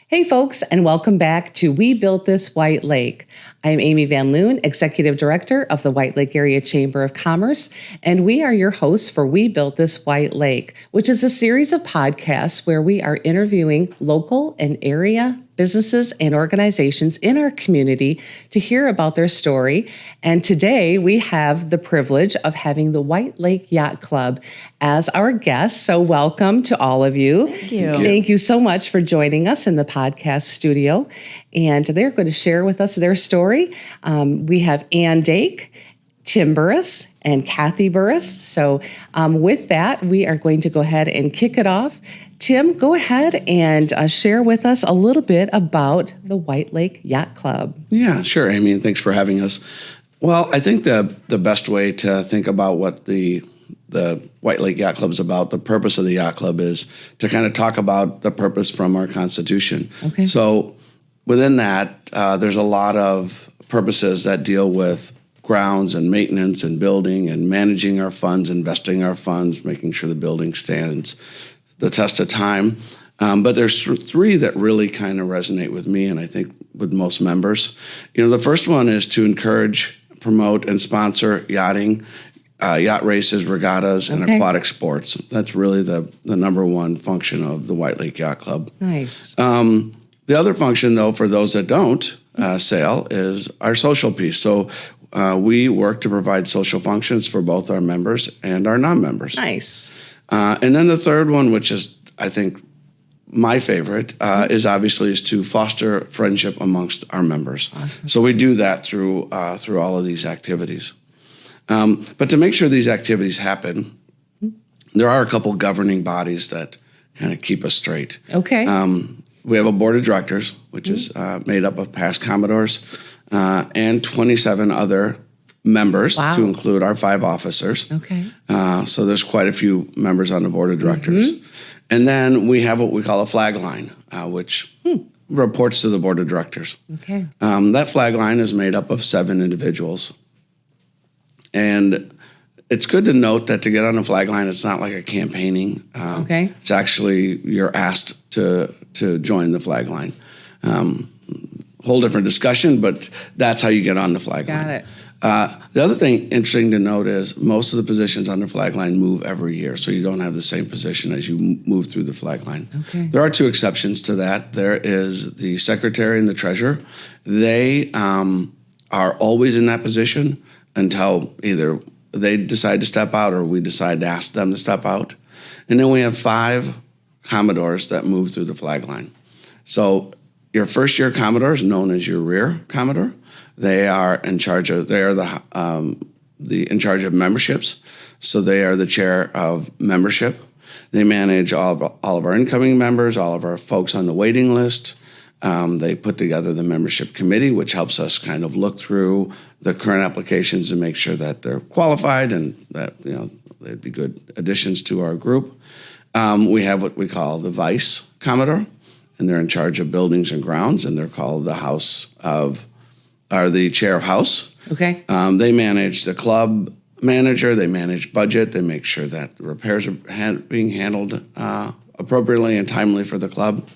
Hey folks, and welcome back to We Built This White Lake. I'm Amy Van Loon, Executive Director of the White Lake Area Chamber of Commerce, and we are your hosts for We Built This White Lake, which is a series of podcasts where we are interviewing local and area businesses and organizations in our community to hear about their story. And today we have the privilege of having the White Lake Yacht Club as our guest. So welcome to all of you. Thank you. Thank you so much for joining us in the podcast studio. And they're going to share with us their story. We have Ann Dake, Tim Burris, and Kathy Burris. So with that, we are going to go ahead and kick it off. Tim, go ahead and share with us a little bit about the White Lake Yacht Club. Yeah, sure, Amy, and thanks for having us. Well, I think the best way to think about what the White Lake Yacht Club is about, the purpose of the Yacht Club, is to kind of talk about the purpose from our Constitution. Okay. So within that, there's a lot of purposes that deal with grounds and maintenance and building and managing our funds, investing our funds, making sure the building stands the test of time. But there's three that really kind of resonate with me and I think with most members. The first one is to encourage, promote, and sponsor yachting, yacht races, regattas, and aquatic sports. That's really the number one function of the White Lake Yacht Club. Nice. The other function, though, for those that don't sail, is our social piece. So we work to provide social functions for both our members and our non-members. Nice. And then the third one, which is, I think, my favorite, is to foster friendship amongst our members. Awesome. So we do that through all of these activities. But to make sure these activities happen, there are a couple governing bodies that kind of keep us straight. Okay. We have a board of directors, which is made up of past Commodores and 27 other members, Wow. to include our 5 officers. Okay. So there's quite a few members on the board of directors. And then we have what we call a flag line, which reports to the board of directors. Okay. That flag line is made up of 7 individuals. And it's good to note that to get on a flag line, it's not like a campaigning. Okay. It's actually, you're asked to join the flag line. Whole different discussion, but that's how you get on the flag line. Got it. The other thing interesting to note is most of the positions on the flag line move every year, so you don't have the same position as you move through the flag line. Okay. There are 2 exceptions to that. There is the secretary and the treasurer. They are always in that position until either they decide to step out or we decide to ask them to step out. And then we have 5 Commodores that move through the flag line. So your first year Commodore is known as your rear Commodore. They are in charge of in charge of memberships. So they are the chair of membership. They manage all of our incoming members, all of our folks on the waiting list. They put together the membership committee, which helps us kind of look through the current applications and make sure that they're qualified and that they'd be good additions to our group. We have what we call the vice Commodore, and they're in charge of buildings and grounds, and they're called the chair of house. Okay. They manage the club manager, they manage budget, they make sure that the repairs are being handled appropriately and timely for the club.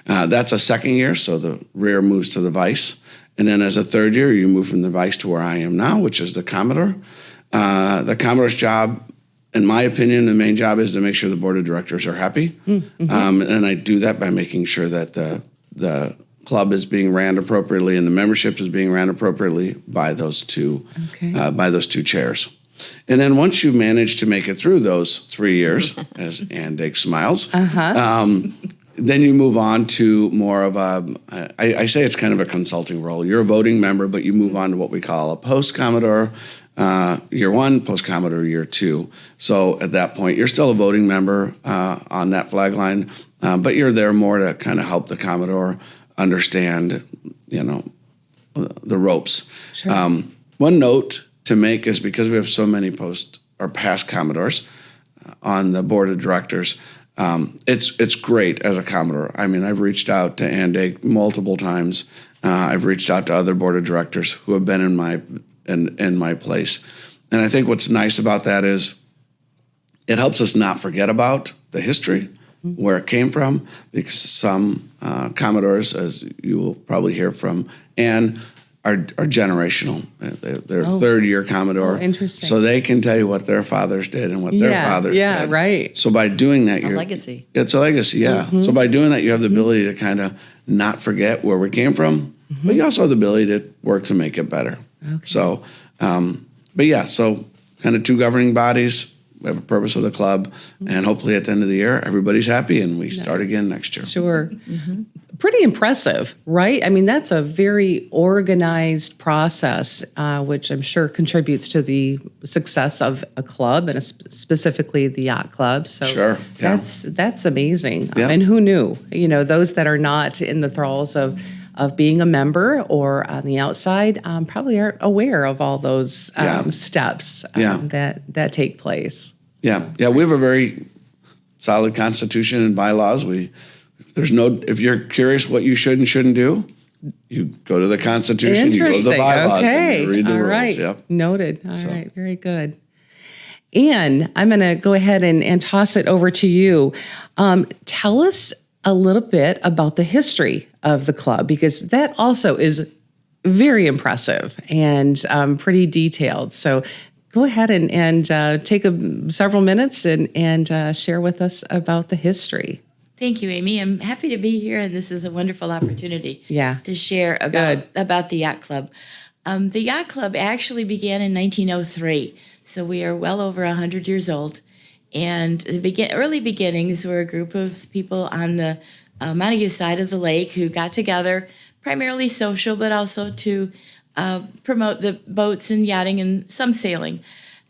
That's a second year, so the rear moves to the vice. And then as a third year, you move from the vice to where I am now, which is the Commodore. The Commodore's job, in my opinion, the main job is to make sure the board of directors are happy. And I do that by making sure that the club is being ran appropriately and the membership is being ran appropriately by those 2 chairs. And then once you manage to make it through those 3 years, as Ann Dake smiles, then you move on to more of I say it's kind of a consulting role. You're a voting member, but you move on to what we call a post-Commodore year 1, post-Commodore year 2. So at that point, you're still a voting member on that flag line, but you're there more to kind of help the Commodore understand, the ropes. Sure. One note to make is because we have so many past Commodores on the board of directors, it's great as a Commodore. I mean, I've reached out to Ann Dake multiple times. I've reached out to other board of directors who have been in my place. And I think what's nice about that is it helps us not forget about the history where it came from, because some Commodores, as you will probably hear from, and are generational. They're third-year Commodore. Oh, interesting. So they can tell you what their fathers did and what their fathers did. Yeah, right. So by doing that, A legacy. It's a legacy, yeah. So by doing that, you have the ability to kind of not forget where we came from, but you also have the ability to work to make it better. Okay. So, but yeah, so kind of two governing bodies. We have a purpose of the club, and hopefully at the end of the year, everybody's happy and we start again next year. Sure. Pretty impressive, right? I mean, that's a very organized process, which I'm sure contributes to the success of a club, and specifically the yacht club. So Sure, yeah. that's amazing. Yeah. And who knew? Those that are not in the thralls of being a member or on the outside probably aren't aware of all those steps that take place. Yeah, we have a very solid constitution and bylaws. If you're curious what you should and shouldn't do, you go to the Constitution, you go to the bylaws, and you read the All rules. right. Yep. Noted. All right. Very good. Anne, I'm going to go ahead and toss it over to you. Tell us a little bit about the history of the club, because that also is very impressive and pretty detailed. So go ahead and take several minutes and share with us about the history. Thank you, Amy. I'm happy to be here, and this is a wonderful opportunity Yeah. to share about the Yacht Club. The Yacht Club actually began in 1903, so we are well over 100 years old. And the early beginnings were a group of people on the Montague side of the lake who got together, primarily social, but also to promote the boats and yachting and some sailing.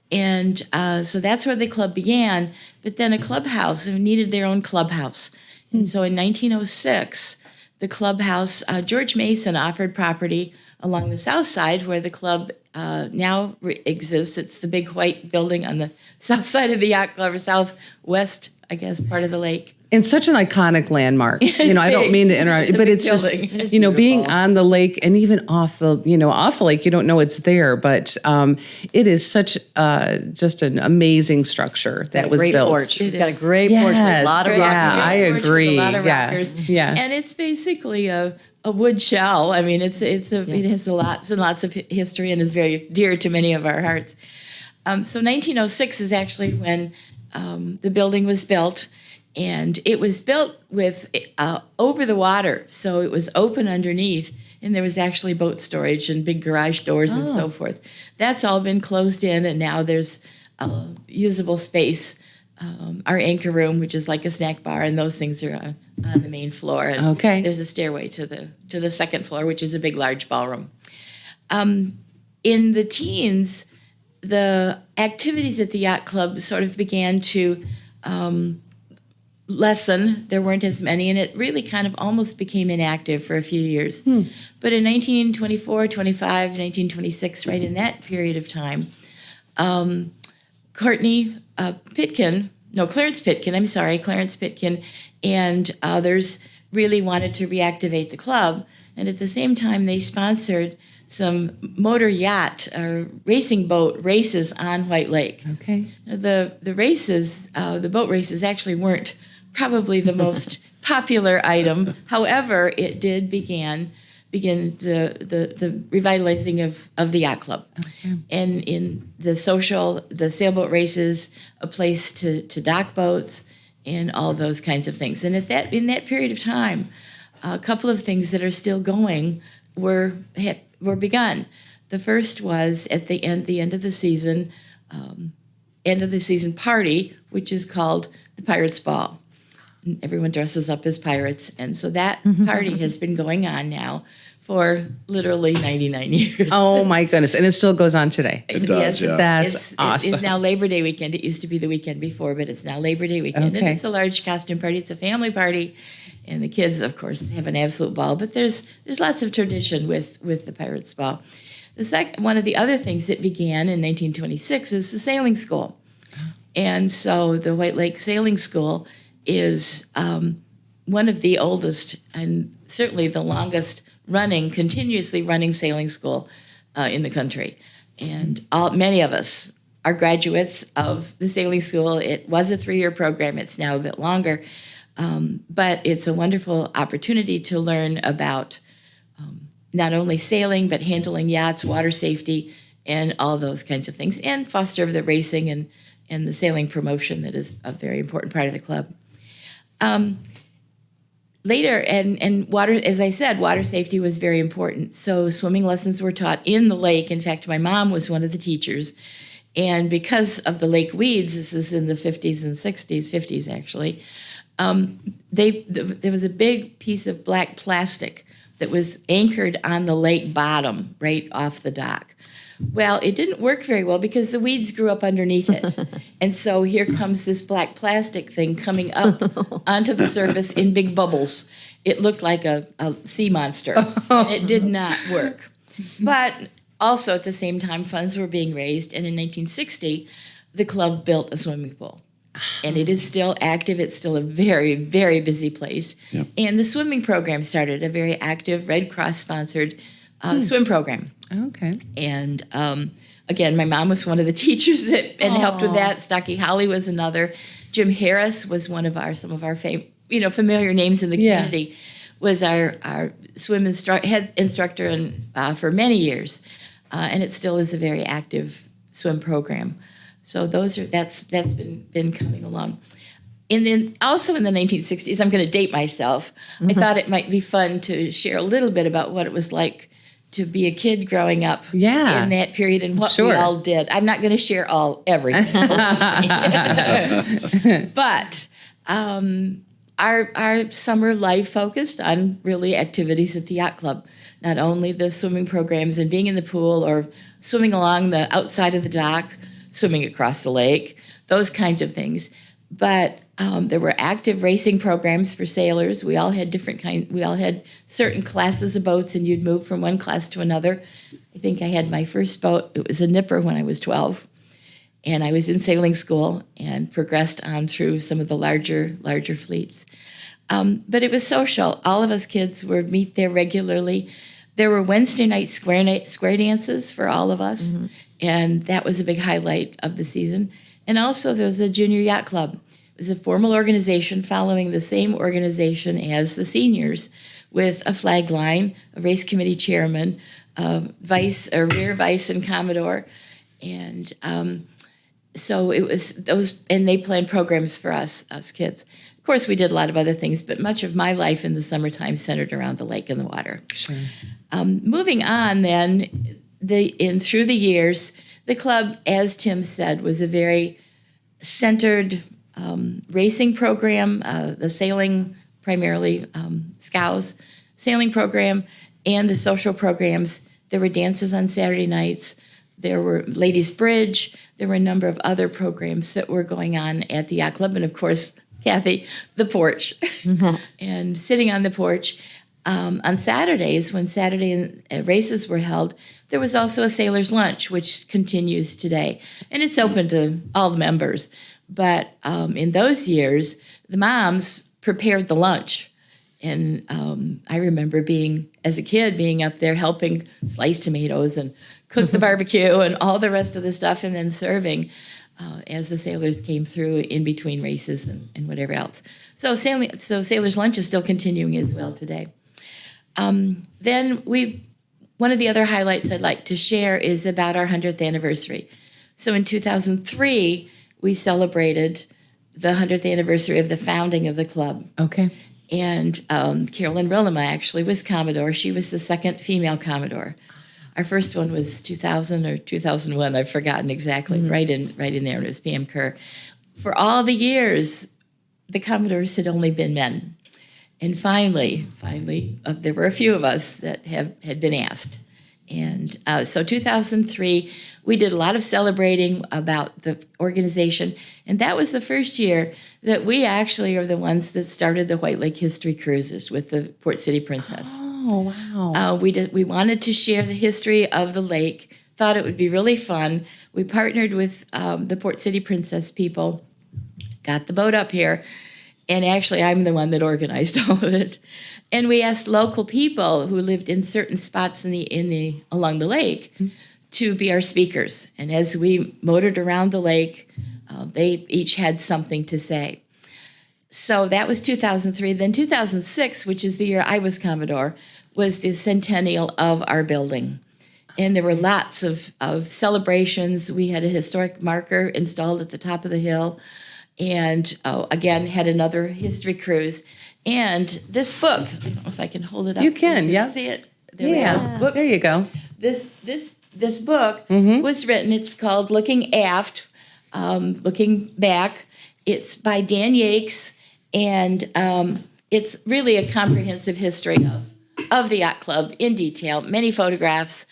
And so that's where the club began. But then a clubhouse needed their own clubhouse. And so in 1906, the clubhouse, George Mason offered property along the south side where the club now exists. It's the big white building on the south side of the yacht club, or southwest, I guess, part of the lake. And such an iconic landmark. I don't mean to interrupt, but it's just, It's being on the lake and even off the lake, you don't know it's there, but it is such just an amazing structure that was great built. porch. We've got a great porch with a lot of Yes. rock. Yeah, I Porch with agree. A lot of Yeah. rockers. Yeah. And it's basically a wood shell. I mean, it has lots and lots of history and is very dear to many of our hearts. So 1906 is actually when the building was built. And it was built with over the water, so it was open underneath, and there was actually boat storage and big garage doors and so forth. That's all been closed in, and now there's usable space. Our anchor room, which is like a snack bar, and those things are on the main floor. And Okay. there's a stairway to the second floor, which is a big, large ballroom. In the teens, the activities at the yacht club sort of began to lessen. There weren't as many, and it really kind of almost became inactive for a few years. But in 1924, 25, 1926, right in that period of time, Clarence Pitkin and others really wanted to reactivate the club. And at the same time, they sponsored some motor yacht or racing boat races on White Lake. Okay. The races, the boat races actually weren't probably the most popular item. However, it did begin the revitalizing of the yacht club. Okay. And in the sailboat races, a place to dock boats and all those kinds of things. And in that period of time, a couple of things that are still going were begun. The first was at the end of the season party, which is called the Pirates Ball. And everyone dresses up as pirates, and so that party has been going on now for literally 99 years. Oh my goodness. And it still goes on today. It does, yeah. That's awesome. It's now Labor Day weekend. It used to be the weekend before, but it's now Labor Day weekend. Okay. And it's a large costume party. It's a family party. And the kids, of course, have an absolute ball. But there's lots of tradition with the Pirates Ball. One of the other things that began in 1926 is the sailing school. And so the White Lake Sailing School is one of the oldest and certainly the longest continuously running sailing school in the country. And many of us are graduates of the sailing school. It was a 3-year program. It's now a bit longer. But it's a wonderful opportunity to learn about not only sailing, but handling yachts, water safety, and all those kinds of things, and foster the racing and the sailing promotion that is a very important part of the club. Later, and water, as I said, water safety was very important. So swimming lessons were taught in the lake. In fact, my mom was one of the teachers. And because of the lake weeds, this is in the 50s and 60s, 50s actually, there was a big piece of black plastic that was anchored on the lake bottom right off the dock. Well, it didn't work very well because the weeds grew up underneath it. And so here comes this black plastic thing coming up onto the surface in big bubbles. It looked like a sea monster, and it did not work. But also at the same time, funds were being raised, and in 1960, the club built a swimming pool. And it is still active. It's still a very, very busy place. Yep. And the swimming program started, a very active Red Cross-sponsored swim program. Okay. And again, my mom was one of the teachers and helped with that. Stocky Holly was another. Jim Harris was one of some of our familiar names in the community. Was our swim head instructor and for many years, and it still is a very active swim program. So that's been coming along. And then also in the 1960s, I'm going to date myself. I thought it might be fun to share a little bit about what it was like to be a kid growing up in that period and what we all did. I'm not going to share everything. But our summer life focused on really activities at the yacht club, not only the swimming programs and being in the pool or swimming along the outside of the dock, swimming across the lake, those kinds of things. But there were active racing programs for sailors. We all had we all had certain classes of boats, and you'd move from one class to another. I think I had my first boat. It was a nipper when I was 12. And I was in sailing school and progressed on through some of the larger fleets. But it was social. All of us kids would meet there regularly. There were Wednesday night square dances for all of us, and that was a big highlight of the season. And also there was a junior yacht club. It was a formal organization following the same organization as the seniors, with a flag line, a race committee chairman, a rear vice and commodore, and so it was those, and they planned programs for us kids. Of course, we did a lot of other things, but much of my life in the summertime centered around the lake and the water. Sure. Moving on then, through the years, the club, as Tim said, was a very centered racing program, the sailing, primarily scows, sailing program, and the social programs. There were dances on Saturday nights. There were Ladies' Bridge. There were a number of other programs that were going on at the yacht club. And of course, Kathy, the porch. And sitting on the porch. On Saturdays, when Saturday races were held, there was also a sailor's lunch, which continues today. And it's open to all the members. But in those years, the moms prepared the lunch. And I remember as a kid, being up there helping slice tomatoes and cook the barbecue and all the rest of the stuff, and then serving as the sailors came through in between races and whatever else. So sailor's lunch is still continuing as well today. Then one of the other highlights I'd like to share is about our 100th anniversary. So in 2003, we celebrated the 100th anniversary of the founding of the club. Okay. And Carolyn Rillema actually was Commodore. She was the second female Commodore. Our first one was 2000 or 2001. I've forgotten exactly. Right in there. And it was Pam Kerr. For all the years, the Commodores had only been men. And finally, there were a few of us that had been asked. And so 2003, we did a lot of celebrating about the organization. And that was the first year that we actually are the ones that started the White Lake History Cruises with the Port City Princess. Oh, wow. We wanted to share the history of the lake, thought it would be really fun. We partnered with the Port City Princess people, got the boat up here, and actually I'm the one that organized all of it. And we asked local people who lived in certain spots along the lake to be our speakers. And as we motored around the lake, they each had something to say. So that was 2003. Then 2006, which is the year I was Commodore, was the centennial of our building. And there were lots of celebrations. We had a historic marker installed at the top of the hill. And again, had another history cruise. And this book, I don't know if I can hold it up. You can, so yeah. see it. There we go. Whoops. There you go. This book was written. It's called Looking Aft, Looking Back. It's by Dan Yakes, and it's really a comprehensive history of the yacht club in detail. Many photographs,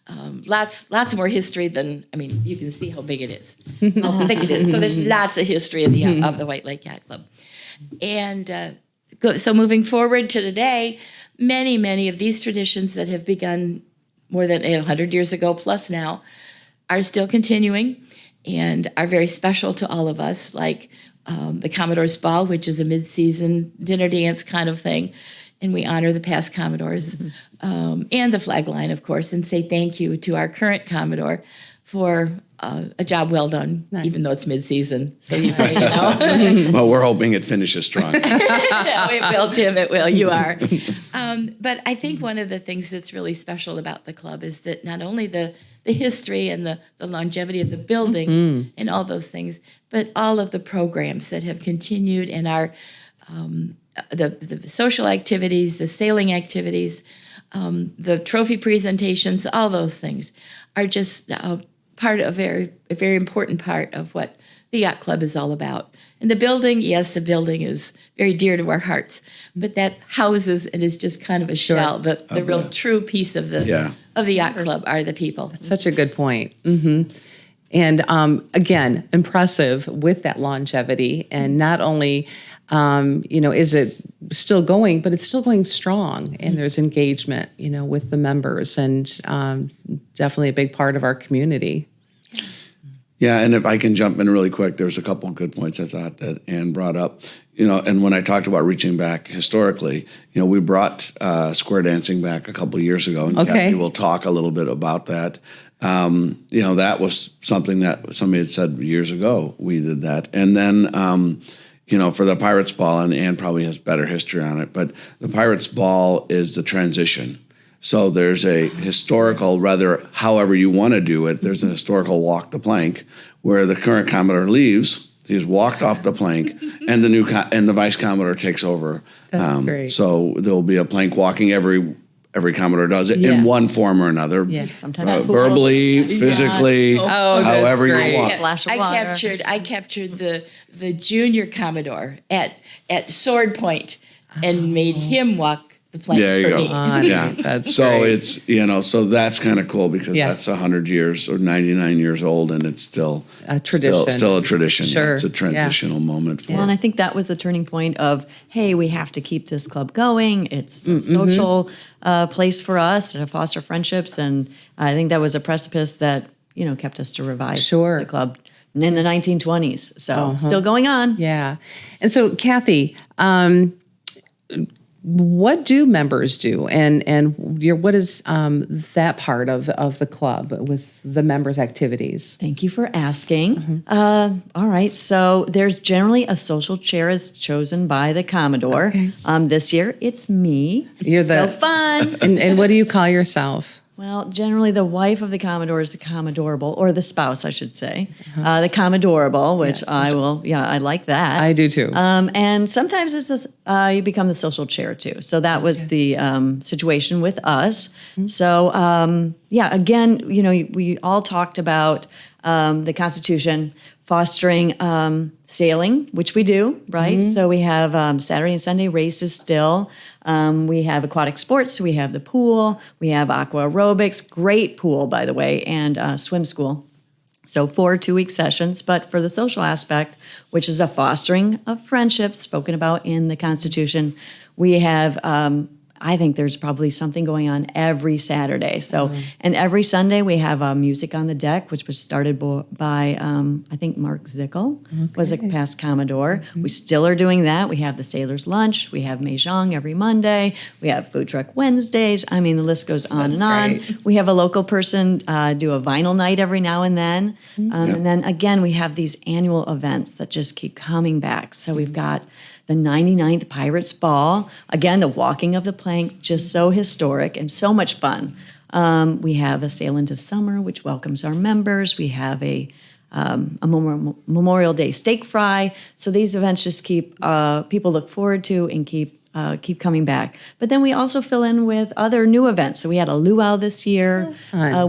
lots more history than, I mean, you can see how big it is, how thick it is. So there's lots of history of the White Lake Yacht Club, and so moving forward to today, many of these traditions that have begun more than 100 years ago plus now are still continuing and are very special to all of us, like the Commodore's Ball, which is a mid-season dinner dance kind of thing, and we honor the past Commodores, and the flag line, of course, and say thank you to our current Commodore for a job well done, even though it's mid-season. So you know. Well, we're hoping it finishes strong. It will, Tim. It will. You are. But I think one of the things that's really special about the club is that not only the history and the longevity of the building and all those things, but all of the programs that have continued and are the social activities, the sailing activities, the trophy presentations, all those things are just part of a very important part of what the yacht club is all about. And the building, yes, the building is very dear to our hearts, but that houses and is just kind of a shell. The real true piece of the yacht club are the people. Such a good point. And again, impressive with that longevity, and not only is it still going, but it's still going strong, and there's engagement, with the members, and definitely a big part of our community. Yeah, and if I can jump in really quick, there's a couple of good points I thought that Ann brought up. And when I talked about reaching back historically, we brought square dancing back a couple of years ago, and Kathy will talk a little bit about that. That was something that somebody had said years ago. We did that, and then for the Pirates Ball, and Ann probably has better history on it, but the Pirates Ball is the transition. So there's a historical, however you want to do it, there's an historical walk the plank where the current Commodore leaves. He's walked off the plank, and the Vice Commodore takes over. That's great. So there'll be a plank walking. Every Commodore does it in one form or another. Yeah, sometimes verbally, physically, however you want. Flash of water. I captured the junior Commodore at sword point and made him walk the plank There you for go. me. Yeah, That's so great. it's so that's kind of cool because that's 100 years or 99 years old, and it's still A tradition. Still a tradition. Sure. Yeah, it's a transitional moment for. Well, and I think that was the turning point of, hey, we have to keep this club going. It's a social place for us to foster friendships, and I think that was a precipice that kept us to revive the club in the 1920s. So still going on. Yeah. And so, Kathy, what do members do, and what is that part of the club with the members' activities? Thank you for asking. All right, so there's generally a social chair is chosen by the Commodore. Okay. This year, it's me. You're so fun. And what do you call yourself? Well, generally the wife of the Commodore is the Commodorable, or the spouse, I should say. The Commodorable, which I like that. I do too. And sometimes it's this, you become the social chair too. So that was the situation with us. So, again, we all talked about the Constitution fostering sailing, which we do, right? So we have Saturday and Sunday races still. We have aquatic sports. We have the pool. We have aqua aerobics, great pool, by the way, and swim school. So 4 2-week sessions. But for the social aspect, which is a fostering of friendships spoken about in the Constitution, we have I think there's probably something going on every Saturday. So, and every Sunday we have music on the deck, which was started by, I think Mark Zickel was a past Commodore. We still are doing that. We have the Sailor's Lunch. We have Mahjong every Monday. We have Food Truck Wednesdays. I mean, the list goes on and on. We have a local person do a vinyl night every now and then. And then again, we have these annual events that just keep coming back. So we've got the 99th Pirates Ball. Again, the walking of the plank, just so historic and so much fun. We have a Sail into Summer, which welcomes our members. We have a Memorial Day steak fry. So these events just keep people look forward to and keep coming back. But then we also fill in with other new events. So we had a luau this year.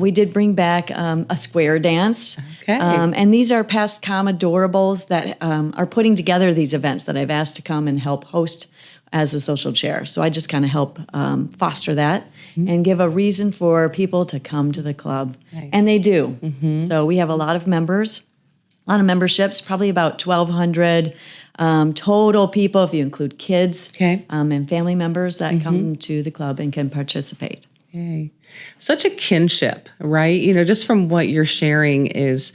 We did bring back a square dance. Okay. And these are past Commodorables that are putting together these events that I've asked to come and help host as a social chair. So I just kind of help foster that and give a reason for people to come to the club. Nice. And they do. So we have a lot of members, a lot of memberships, probably about 1,200 total people, if you include kids and family members that come to the club and can participate. Okay. Such a kinship, right? Just from what you're sharing is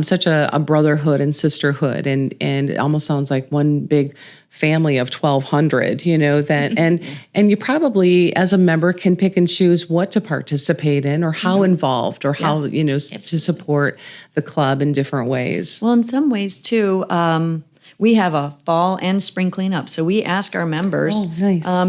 such a brotherhood and sisterhood, and it almost sounds like one big family of 1,200. And you probably, as a member, can pick and choose what to participate in, or how involved, or how to support the club in different ways. Well, in some ways too. We have a fall and spring cleanup. So we ask our members,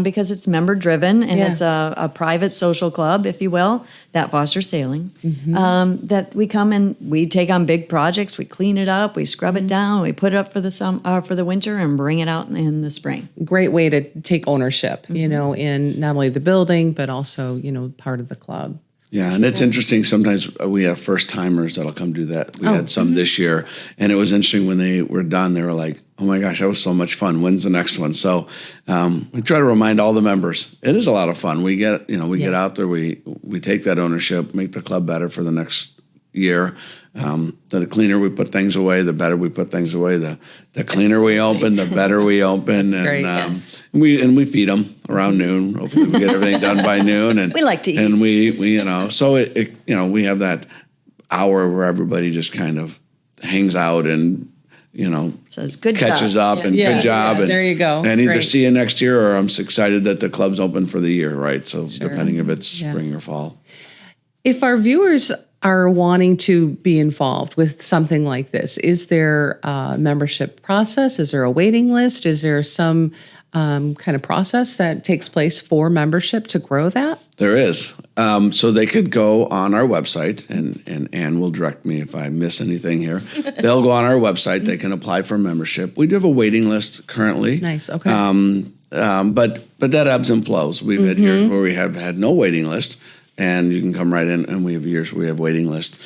because it's member driven and it's a private social club, if you will, that fosters sailing, that we come and we take on big projects. We clean it up, we scrub it down, we put it up for the winter and bring it out in the spring. Great way to take ownership, in not only the building, but also, part of the club. Yeah, and it's interesting. Sometimes we have first timers that'll come do that. We had some this year, and it was interesting when they were done. They were like, "Oh my gosh, that was so much fun. When's the next one?" So we try to remind all the members it is a lot of fun. We get get out there. We take that ownership, make the club better for the next year. The cleaner we put things away, the better we put things away. The cleaner we open, the better we open. That's great. And we feed them around noon. Hopefully we get everything done by noon. And we like to eat. And we so it we have that hour where everybody just kind of hangs out and says good catches job. up and good job. Yeah, and there you go. And either Great. see you next year, or I'm excited that the club's open for the year, right? So depending if it's spring or fall. If our viewers are wanting to be involved with something like this, is there a membership process? Is there a waiting list? Is there some kind of process that takes place for membership to grow that? There is. So they could go on our website, and Ann will direct me if I miss anything here. They'll go on our website. They can apply for membership. We do have a waiting list currently. Nice. Okay. But that ebbs and flows. We've had years where we have had no waiting list, and you can come right in, and we have years where we have waiting list.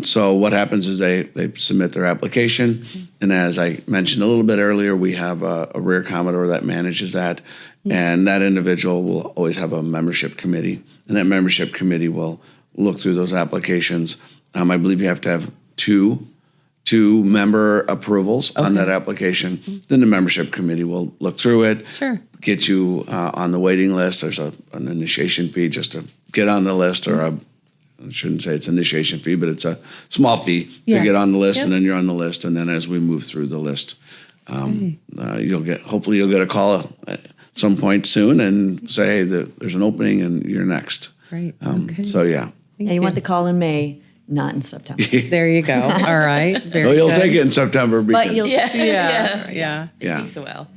So what happens is they submit their application, and as I mentioned a little bit earlier, we have a rear Commodore that manages that, and that individual will always have a membership committee, and that membership committee will look through those applications. I believe you have to have two member approvals on that application. Then the membership committee will look through it, get you on the waiting list. There's an initiation fee just to get on the list, or I shouldn't say it's an initiation fee, but it's a small fee to get on the list, and then you're on the list. And then as we move through the list, hopefully you'll get a call at some point soon and say, hey, there's an opening and you're next. Great. So yeah. You want the call in May, not in September. There you go. All right. Very You'll good. take it in September. But you'll Yeah. It takes a while.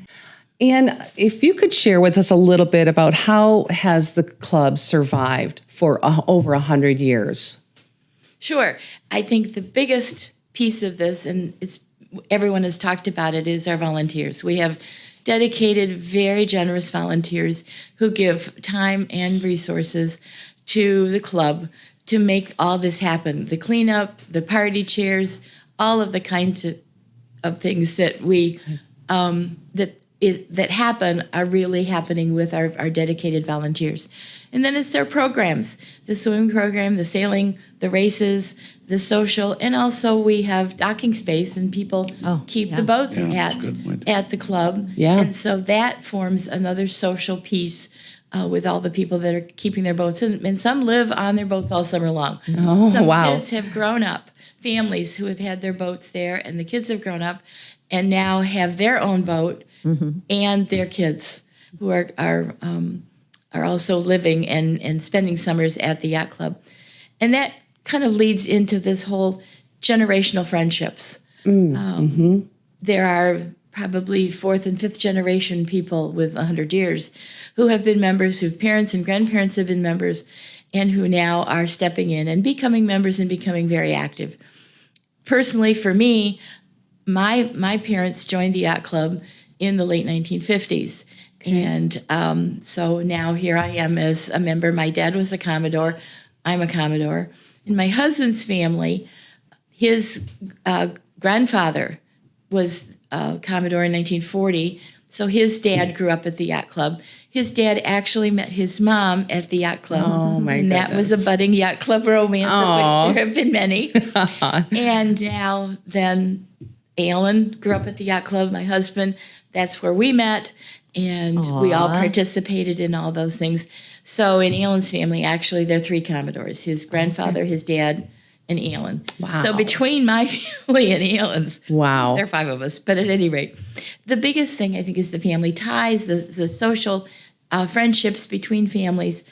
And if you could share with us a little bit about how has the club survived for over 100 years? Sure. I think the biggest piece of this, and everyone has talked about it, is our volunteers. We have dedicated, very generous volunteers who give time and resources to the club to make all this happen. The cleanup, the party chairs, all of the kinds of things that we that happen are really happening with our dedicated volunteers. And then it's their programs, the swimming program, the sailing, the races, the social, and also we have docking space, and people keep the boats at the club. Yeah. And so that forms another social piece with all the people that are keeping their boats. And some live on their boats all summer long. Oh, some wow. kids have grown up, families who have had their boats there, and the kids have grown up and now have their own boat and their kids who are also living and spending summers at the yacht club. And that kind of leads into this whole generational friendships. There are probably fourth and fifth generation people with 100 years who have been members, whose parents and grandparents have been members, and who now are stepping in and becoming members and becoming very active. Personally, for me, my parents joined the Yacht Club in the late 1950s. And so now here I am as a member. My dad was a Commodore. I'm a Commodore. In my husband's family, his grandfather was a Commodore in 1940. So his dad grew up at the Yacht Club. His dad actually met his mom at the Yacht Club. Oh, my And that was a budding Yacht Club romance, of which there have been many. And now then Alan grew up at the Yacht Club, my husband. That's where we met. And we all participated in all those things. So in Alan's family, actually, there are 3 Commodores: his grandfather, his dad, and Alan. Wow. So between my family and Alan's, Wow. there are 5 of us. But at any rate, the biggest thing, I think, is the family ties, the social friendships between families.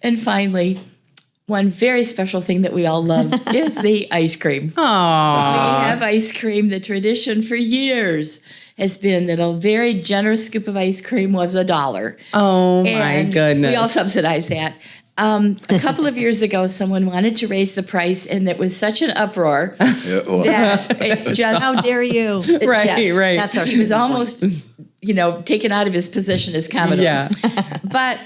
And finally, one very special thing that we all love is the ice cream. Aww. We have ice cream. The tradition for years has been that a very generous scoop of ice cream was $1. Oh, my And goodness. we all subsidize that. A couple of years ago, someone wanted to raise the price, and it was such an uproar that it just How dare you? Right, yes, right. That's our he was almost, taken out of his position as Commodore. Yeah. But,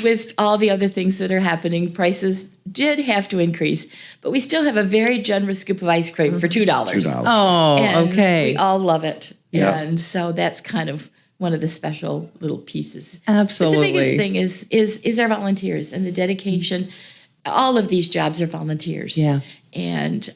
with all the other things that are happening, prices did have to increase. But we still have a very generous scoop of ice cream for $2. $2. Oh, And okay. we all love it. Yeah. And so that's kind of one of the special little pieces. Absolutely. But the biggest thing is our volunteers and the dedication. All of these jobs are volunteers. Yeah. And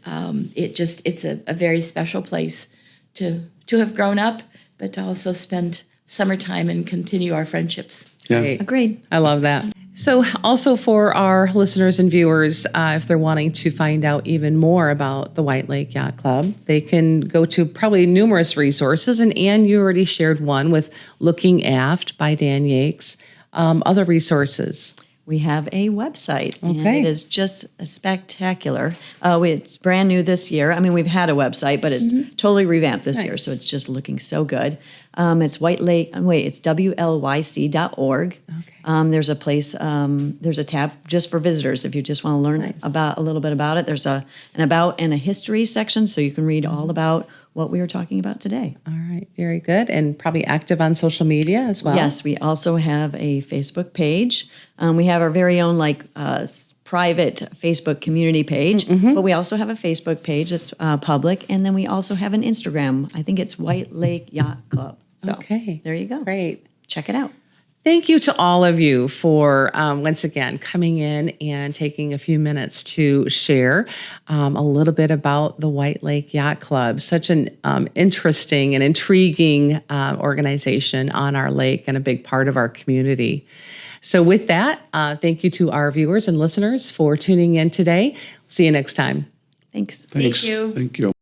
it's a very special place to have grown up, but to also spend summertime and continue our friendships. Yeah. Great. Agreed. I love that. So also for our listeners and viewers, if they're wanting to find out even more about the White Lake Yacht Club, they can go to probably numerous resources. And Anne, you already shared one with Looking Aft by Dan Yakes. Other resources. We have a website, and Okay. it is just spectacular. It's brand new this year. I mean, we've had a website, but it's totally revamped this year, Nice. so it's just looking so good. It's it's WLYC.org. Okay. There's a place, there's a tab just for visitors if you just want to learn about a little bit about it. There's an about and a history section, so you can read all about what we were talking about today. All right. Very good. And probably active on social media as well. Yes, we also have a Facebook page. We have our very own private Facebook community page, but we also have a Facebook page that's public, and then we also have an Instagram. I think it's White Lake Yacht Club. So Okay. there you go. Great. Check it out. Thank you to all of you for, once again, coming in and taking a few minutes to share a little bit about the White Lake Yacht Club. Such an interesting and intriguing organization on our lake and a big part of our community. So with that, thank you to our viewers and listeners for tuning in today. See you next time. Thanks. Thanks. you. Thank you.